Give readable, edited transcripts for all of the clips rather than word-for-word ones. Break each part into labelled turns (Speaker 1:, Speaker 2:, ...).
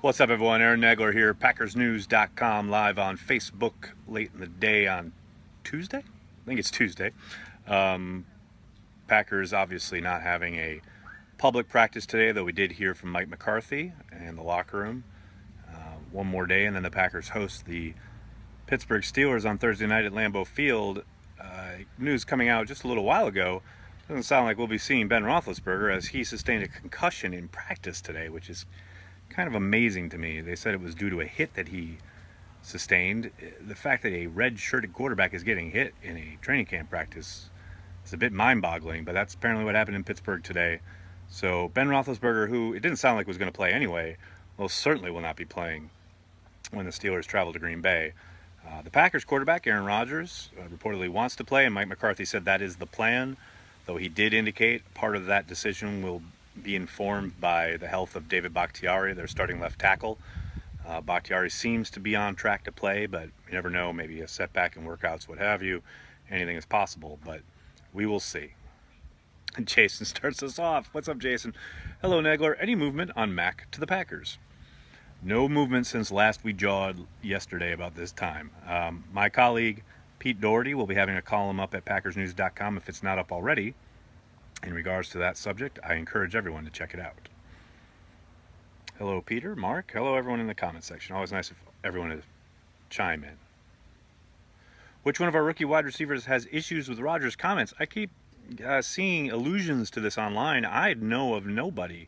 Speaker 1: What's up, everyone? Aaron Nagler here, PackersNews.com, live on Facebook late in the day on Tuesday? I think it's Tuesday. Packers obviously not having a public practice today, though we did hear from Mike McCarthy and the locker room. One more day, and then the Packers host the Pittsburgh Steelers on Thursday night at Lambeau Field. News coming out just a little while ago. Doesn't sound like we'll be seeing Ben Roethlisberger, as he sustained a concussion in practice today, which is kind of amazing to me. They said it was due to a hit that he sustained. The fact that a red-shirted quarterback is getting hit in a training camp practice is a bit mind-boggling, but that's apparently what happened in Pittsburgh today. So Ben Roethlisberger, who it didn't sound like was going to play anyway, most certainly will not be playing when the Steelers travel to Green Bay. The Packers quarterback, Aaron Rodgers, reportedly wants to play, and Mike McCarthy said that is the plan, though he did indicate part of that decision will be informed by the health of David Bakhtiari, their starting left tackle. Bakhtiari seems to be on track to play, but you never know, maybe a setback in workouts, what have you. Anything is possible, but we will see. And Jason starts us off. What's up, Jason? Hello, Nagler. Any movement on Mac to the Packers? No movement since last we jawed yesterday about this time. My colleague Pete Doherty will be having a column up at PackersNews.com if it's not up already. In regards to that subject, I encourage everyone to check it out. Hello, Peter, Mark. Hello, everyone in the comment section. Always nice if everyone to chime in. Which one of our rookie wide receivers has issues with Rodgers' comments? I keep seeing allusions to this online. I know of nobody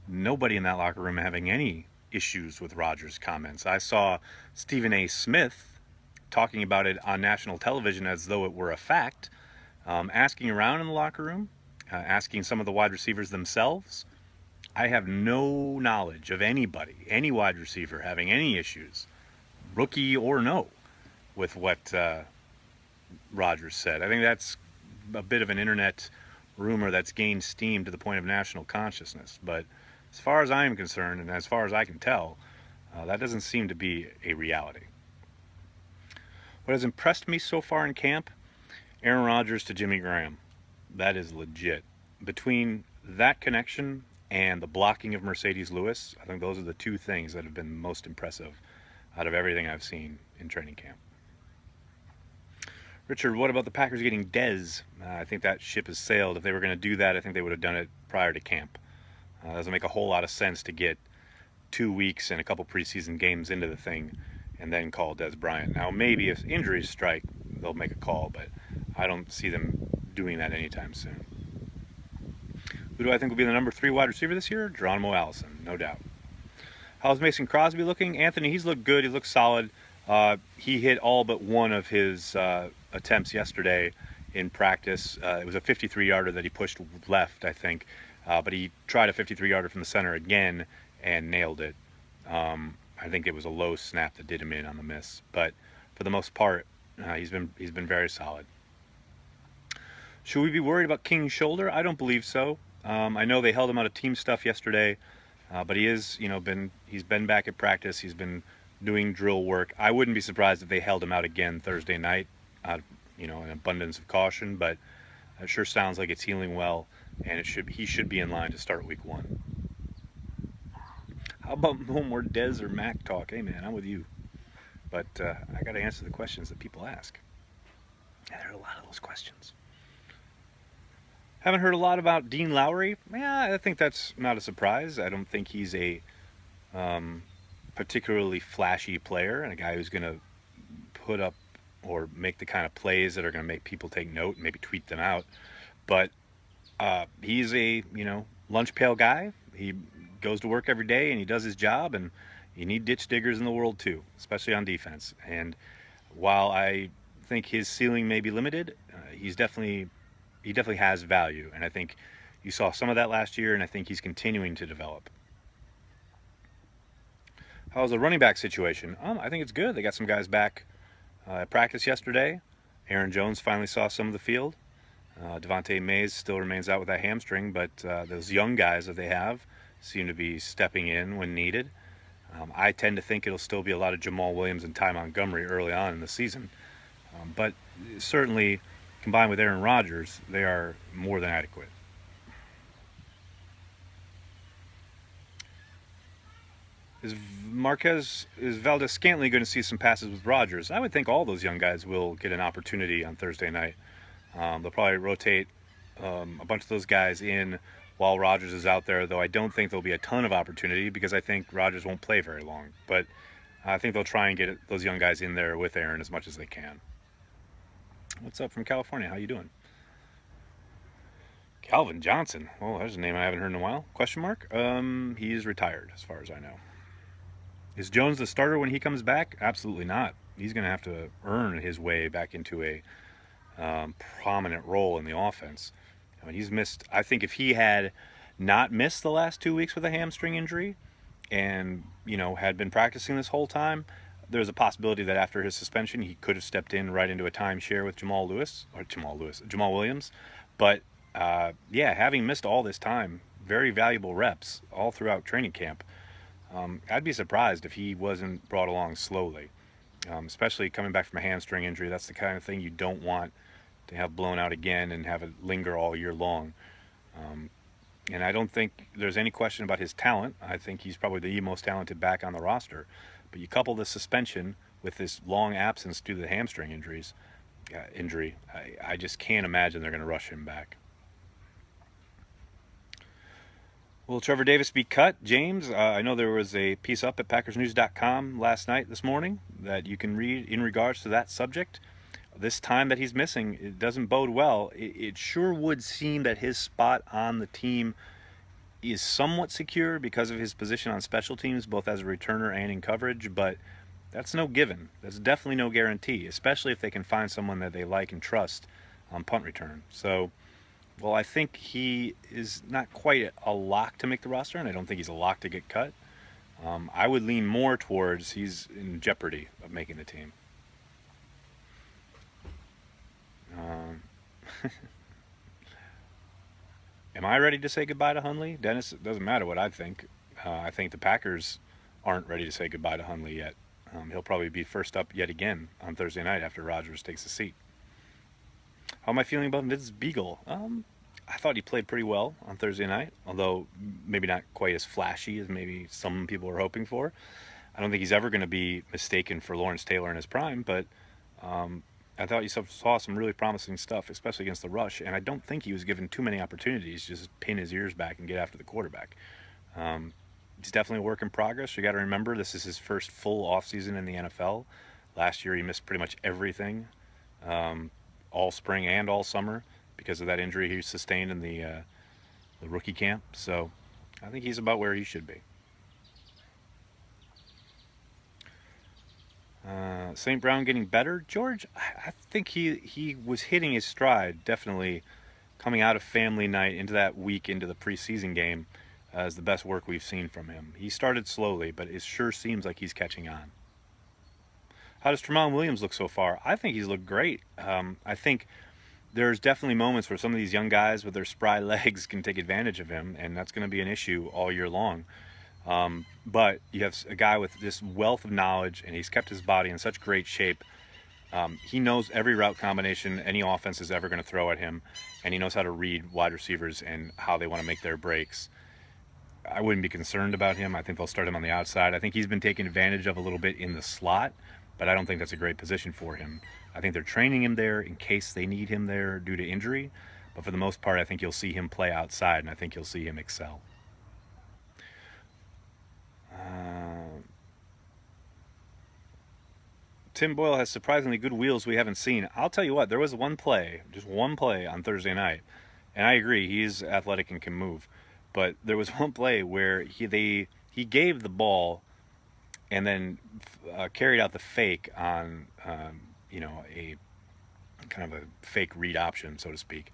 Speaker 1: in that locker room having any issues with Rodgers' comments. I saw Stephen A. Smith talking about it on national television as though it were a fact, asking around in the locker room, asking some of the wide receivers themselves. I have no knowledge of anybody, any wide receiver, having any issues, rookie or no, with what Rodgers said. I think that's a bit of an internet rumor that's gained steam to the point of national consciousness. But as far as I am concerned, and as far as I can tell, that doesn't seem to be a reality. What has impressed me so far in camp? Aaron Rodgers to Jimmy Graham. That is legit. Between that connection and the blocking of Mercedes Lewis, I think those are the two things that have been most impressive out of everything I've seen in training camp. Richard, what about the Packers getting Dez? I think that ship has sailed. If they were going to do that, I think they would have done it prior to camp. It doesn't make a whole lot of sense to get 2 weeks and a couple preseason games into the thing and then call Dez Bryant. Now, maybe if injuries strike, they'll make a call, but I don't see them doing that anytime soon. Who do I think will be the number 3 wide receiver this year? Geronimo Allison, no doubt. How's Mason Crosby looking? Anthony, he's looked good. He looks solid. He hit all but one of his attempts yesterday in practice. It was a 53-yarder that he pushed left, I think. But he tried a 53-yarder from the center again and nailed it. I think it was a low snap that did him in on the miss. But for the most part, he's been very solid. Should we be worried about King's shoulder? I don't believe so. I know they held him out of team stuff yesterday, but he's been back at practice. He's been doing drill work. I wouldn't be surprised if they held him out again Thursday night, an abundance of caution. But it sure sounds like it's healing well, and he should be in line to start week 1. How about no more Dez or Mac talk? Hey man, I'm with you, but I got to answer the questions that people ask. Yeah, there are a lot of those questions. Haven't heard a lot about Dean Lowry. Yeah, I think that's not a surprise. I don't think he's a particularly flashy player and a guy who's going to put up or make the kind of plays that are going to make people take note and maybe tweet them out. But he's a, lunch pail guy. He goes to work every day and he does his job, and you need ditch diggers in the world too, especially on defense. And while I think his ceiling may be limited, he definitely has value, and I think you saw some of that last year, and I think he's continuing to develop. How's the running back situation? I think it's good. They got some guys back at practice yesterday. Aaron Jones finally saw some of the field. Devontae Mays still remains out with that hamstring, but those young guys that they have seem to be stepping in when needed. I tend to think it'll still be a lot of Jamal Williams and Ty Montgomery early on in the season, but certainly combined with Aaron Rodgers, they are more than adequate. Is Valdez-Scantling going to see some passes with Rodgers? I would think all those young guys will get an opportunity on Thursday night. They'll probably rotate a bunch of those guys in while Rodgers is out there, though I don't think there'll be a ton of opportunity because I think Rodgers won't play very long. But I think they'll try and get those young guys in there with Aaron as much as they can. What's up from California? How you doing? Calvin Johnson. Oh, there's a name I haven't heard in a while. Question mark? He's retired as far as I know. Is Jones the starter when he comes back? Absolutely not. He's going to have to earn his way back into a prominent role in the offense. I mean, he's missed. I think if he had not missed the last 2 weeks with a hamstring injury and, had been practicing this whole time, there's a possibility that after his suspension, he could have stepped in right into a timeshare with Jamal Williams. But, having missed all this time, very valuable reps all throughout training camp, I'd be surprised if he wasn't brought along slowly, especially coming back from a hamstring injury. That's the kind of thing you don't want to have blown out again and have it linger all year long. And I don't think there's any question about his talent. I think he's probably the most talented back on the roster. But you couple the suspension with this long absence due to the hamstring injury, I just can't imagine they're going to rush him back. Will Trevor Davis be cut, James? I know there was a piece up at PackersNews.com this morning, that you can read in regards to that subject. This time that he's missing, it doesn't bode well. It sure would seem that his spot on the team is somewhat secure because of his position on special teams, both as a returner and in coverage, but that's no given. That's definitely no guarantee, especially if they can find someone that they like and trust on punt return. So, well, I think he is not quite a lock to make the roster, and I don't think he's a lock to get cut. I would lean more towards he's in jeopardy of making the team. Am I ready to say goodbye to Hundley? Dennis, it doesn't matter what I think. I think the Packers aren't ready to say goodbye to Hundley yet. He'll probably be first up yet again on Thursday night after Rodgers takes a seat. How am I feeling about Vince Beagle? I thought he played pretty well on Thursday night, although maybe not quite as flashy as maybe some people were hoping for. I don't think he's ever going to be mistaken for Lawrence Taylor in his prime, but I thought you saw some really promising stuff, especially against the rush, and I don't think he was given too many opportunities to just pin his ears back and get after the quarterback. He's definitely a work in progress. You got to remember, this is his first full offseason in the NFL. Last year he missed pretty much everything, all spring and all summer, because of that injury he sustained in the rookie camp. So I think he's about where he should be. St. Brown getting better. George, I think he was hitting his stride, definitely coming out of family night into that week into the preseason game as the best work we've seen from him. He started slowly, but it sure seems like he's catching on. How does Tramel Williams look so far? I think he's looked great. I think there's definitely moments where some of these young guys with their spry legs can take advantage of him, and that's going to be an issue all year long. But you have a guy with this wealth of knowledge, and he's kept his body in such great shape. He knows every route combination any offense is ever going to throw at him, and he knows how to read wide receivers and how they want to make their breaks. I wouldn't be concerned about him. I think they'll start him on the outside. I think he's been taken advantage of a little bit in the slot, but I don't think that's a great position for him. I think they're training him there in case they need him there due to injury, but for the most part, I think you'll see him play outside, and I think you'll see him excel. Tim Boyle has surprisingly good wheels we haven't seen. I'll tell you what, there was just one play on Thursday night, and I agree, he's athletic and can move, but there was one play where he gave the ball and then carried out the fake on a kind of a fake read option, so to speak.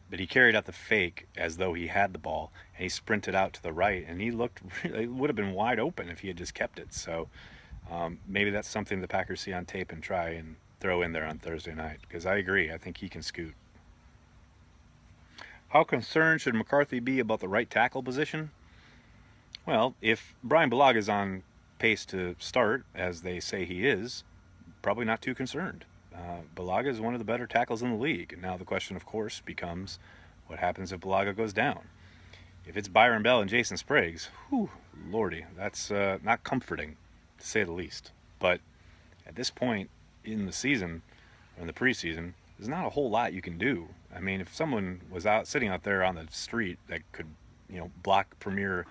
Speaker 1: But he carried out the fake as though he had the ball, and he sprinted out to the right, and it would have been wide open if he had just kept it. So maybe that's something the Packers see on tape and try and throw in there on Thursday night, because I agree, I think he can scoot. How concerned should McCarthy be about the right tackle position? Well, if Brian Bulaga is on pace to start, as they say he is, probably not too concerned. Bulaga is one of the better tackles in the league. And now the question, of course, becomes what happens if Bulaga goes down? If it's Byron Bell and Jason Spriggs, whew, lordy, that's not comforting, to say the least. But at this point in the season, or in the preseason, there's not a whole lot you can do. I mean, if someone was sitting out there on the street that could, block premier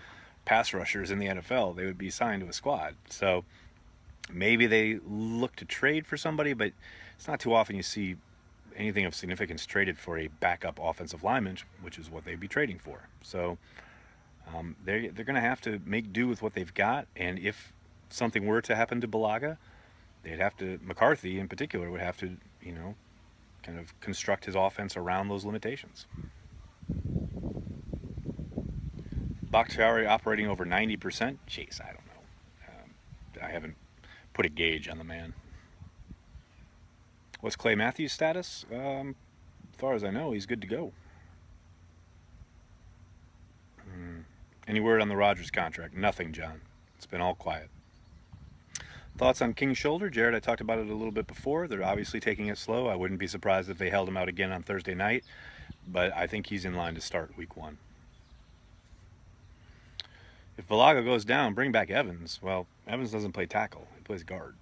Speaker 1: pass rushers in the NFL, they would be signed to a squad. So maybe they look to trade for somebody, but it's not too often you see anything of significance traded for a backup offensive lineman, which is what they'd be trading for. So they're going to have to make do with what they've got, and if something were to happen to Bulaga, McCarthy in particular would have to, kind of construct his offense around those limitations. Bakhtiari operating over 90%. Jeez, I don't know. I haven't put a gauge on the man. What's Clay Matthews' status? As far as I know, he's good to go. Any word on the Rodgers contract? Nothing, John. It's been all quiet. Thoughts on King's shoulder? Jared, I talked about it a little bit before. They're obviously taking it slow. I wouldn't be surprised if they held him out again on Thursday night, but I think he's in line to start week 1. If Bulaga goes down, bring back Evans. Well, Evans doesn't play tackle. He plays guard.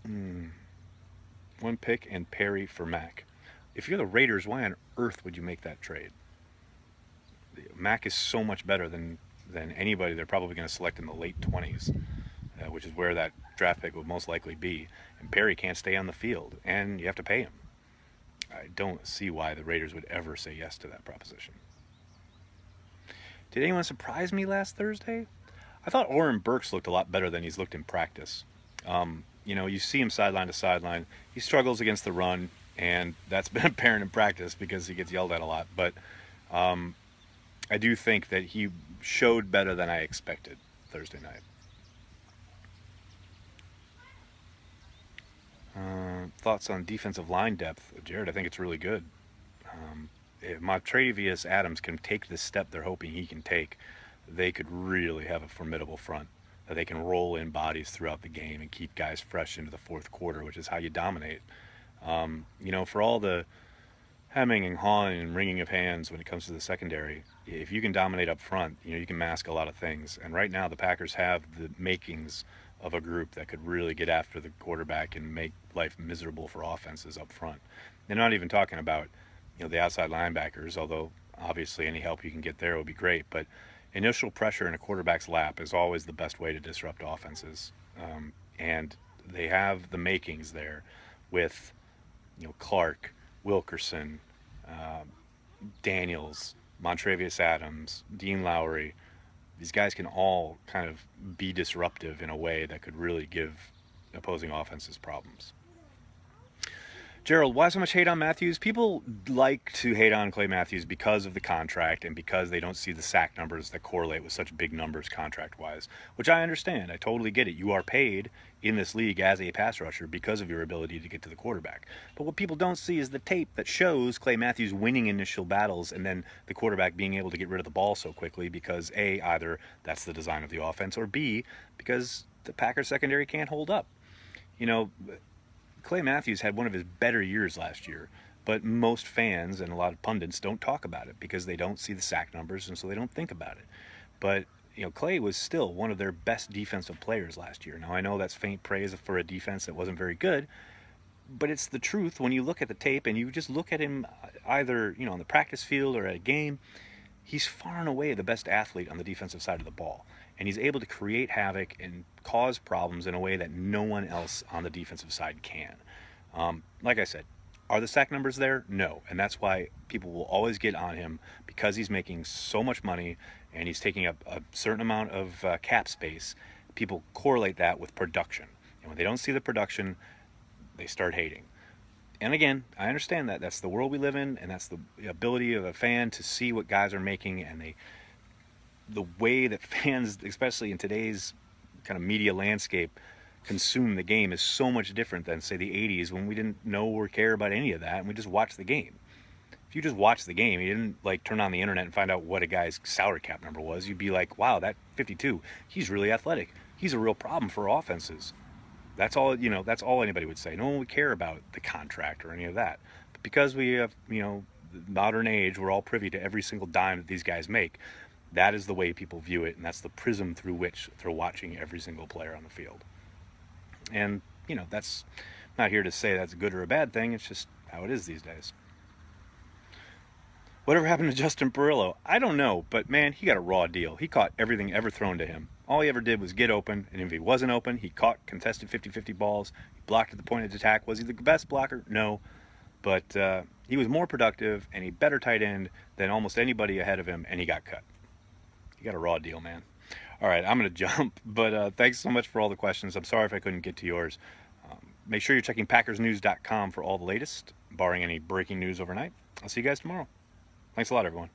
Speaker 1: 1 pick and Perry for Mack. If you're the Raiders, why on earth would you make that trade? Mack is so much better than anybody they're probably going to select in the late 20s, which is where that draft pick would most likely be. And Perry can't stay on the field, and you have to pay him. I don't see why the Raiders would ever say yes to that proposition. Did anyone surprise me last Thursday? I thought Oren Burks looked a lot better than he's looked in practice. You see him sideline to sideline. He struggles against the run, and that's been apparent in practice because he gets yelled at a lot. But I do think that he showed better than I expected Thursday night. Thoughts on defensive line depth? Jared, I think it's really good. If Montrevious Adams can take the step they're hoping he can take, they could really have a formidable front that they can roll in bodies throughout the game and keep guys fresh into the fourth quarter, which is how you dominate. For all the hemming and hawing and wringing of hands when it comes to the secondary, if you can dominate up front, you can mask a lot of things. And right now the Packers have the makings of a group that could really get after the quarterback and make life miserable for offenses up front. They're not even talking about, the outside linebackers, although obviously any help you can get there would be great. But initial pressure in a quarterback's lap is always the best way to disrupt offenses. And they have the makings there with, Clark, Wilkerson, Daniels, Montrevious Adams, Dean Lowry. These guys can all kind of be disruptive in a way that could really give opposing offenses problems. Gerald, why so much hate on Matthews? People like to hate on Clay Matthews because of the contract and because they don't see the sack numbers that correlate with such big numbers contract-wise, which I understand. I totally get it. You are paid in this league as a pass rusher because of your ability to get to the quarterback. But what people don't see is the tape that shows Clay Matthews winning initial battles and then the quarterback being able to get rid of the ball so quickly because, A, either that's the design of the offense, or B, because the Packers secondary can't hold up. Clay Matthews had one of his better years last year, but most fans and a lot of pundits don't talk about it because they don't see the sack numbers, and so they don't think about it. But Clay was still one of their best defensive players last year. Now I know that's faint praise for a defense that wasn't very good, but it's the truth when you look at the tape and you just look at him either on the practice field or at a game. He's far and away the best athlete on the defensive side of the ball. And he's able to create havoc and cause problems in a way that no one else on the defensive side can. Like I said, are the sack numbers there? No. And that's why people will always get on him because he's making so much money and he's taking up a certain amount of cap space. People correlate that with production. And when they don't see the production, they start hating. And again, I understand that. That's the world we live in, and that's the ability of a fan to see what guys are making, and the way that fans, especially in today's kind of media landscape, consume the game is so much different than, say, the 80s when we didn't know or care about any of that, and we just watched the game. If you just watched the game, you didn't turn on the internet and find out what a guy's salary cap number was. You'd be like, wow, that 52, he's really athletic. He's a real problem for offenses. That's all, that's all anybody would say. No one would care about the contract or any of that. But because we have, the modern age, we're all privy to every single dime that these guys make. That is the way people view it, and that's the prism through which they're watching every single player on the field. And, that's not here to say that's a good or a bad thing. It's just how it is these days. Whatever happened to Justin Perillo? I don't know, but man, he got a raw deal. He caught everything ever thrown to him. All he ever did was get open, and if he wasn't open, he caught contested 50-50 balls. He blocked at the point of attack. Was he the best blocker? No. But he was more productive and a better tight end than almost anybody ahead of him, and he got cut. He got a raw deal, man. All right, I'm going to jump, but thanks so much for all the questions. I'm sorry if I couldn't get to yours. Make sure you're checking PackersNews.com for all the latest, barring any breaking news overnight. I'll see you guys tomorrow. Thanks a lot, everyone.